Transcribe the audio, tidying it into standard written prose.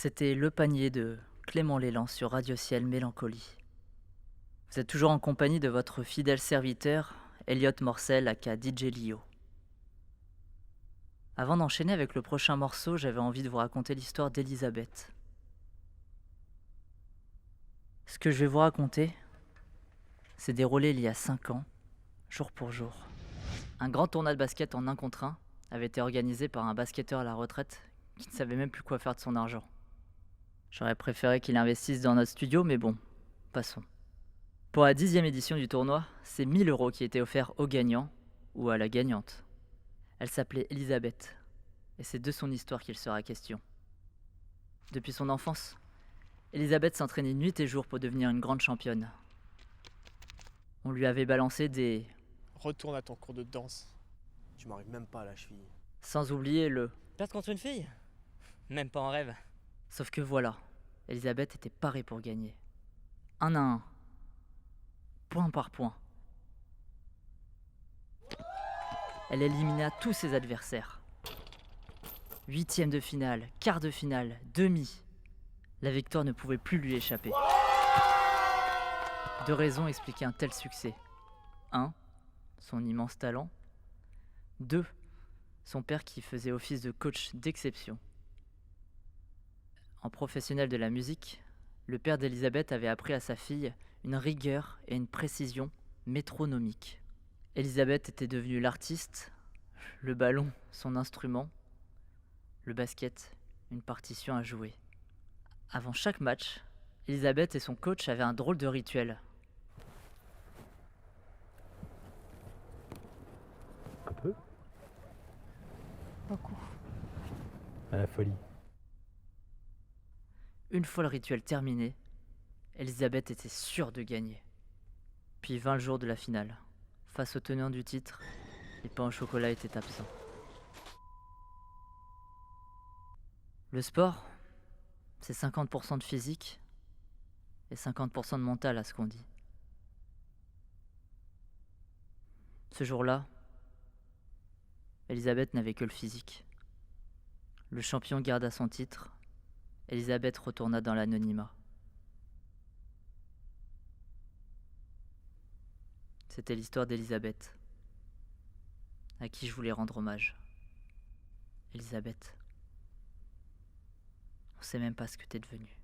C'était Le Panier de Clément Léland sur Radio Ciel Mélancolie. Vous êtes toujours en compagnie de votre fidèle serviteur, Elliot Morcel aka DJ Lio. Avant d'enchaîner avec le prochain morceau, j'avais envie de vous raconter l'histoire d'Elisabeth. Ce que je vais vous raconter s'est déroulé il y a 5 ans, jour pour jour. Un grand tournoi de basket en 1 contre 1 avait été organisé par un basketteur à la retraite qui ne savait même plus quoi faire de son argent. J'aurais préféré qu'il investisse dans notre studio, mais bon, passons. Pour la 10e édition du tournoi, c'est 1 000 € qui étaient offerts au gagnant ou à la gagnante. Elle s'appelait Elisabeth, et c'est de son histoire qu'il sera question. Depuis son enfance, Elisabeth s'entraînait nuit et jour pour devenir une grande championne. On lui avait balancé des... Retourne à ton cours de danse. Tu m'arrives même pas à la cheville. sans oublier le... Perdre contre une fille? Même pas en rêve. Sauf que voilà, Elisabeth était parée pour gagner. 1 à 1. Point par point. Elle élimina tous ses adversaires. 8e de finale, quart de finale, demi. La victoire ne pouvait plus lui échapper. 2 raisons expliquaient un tel succès. 1. Son immense talent. 2. Son père qui faisait office de coach d'exception. En professionnel de la musique, le père d'Elisabeth avait appris à sa fille une rigueur et une précision métronomiques. Elisabeth était devenue l'artiste, le ballon son instrument, le basket une partition à jouer. Avant chaque match, Elisabeth et son coach avaient un drôle de rituel. Un peu. Beaucoup. À la folie. Une fois le rituel terminé, Elisabeth était sûre de gagner. Puis vint le jour de la finale. Face au tenant du titre, les pains au chocolat étaient absents. Le sport, c'est 50% de physique et 50% de mental à ce qu'on dit. Ce jour-là, Elisabeth n'avait que le physique. Le champion garda son titre. Elisabeth retourna dans l'anonymat. C'était l'histoire d'Elisabeth, à qui je voulais rendre hommage. Elisabeth, on sait même pas ce que t'es devenue.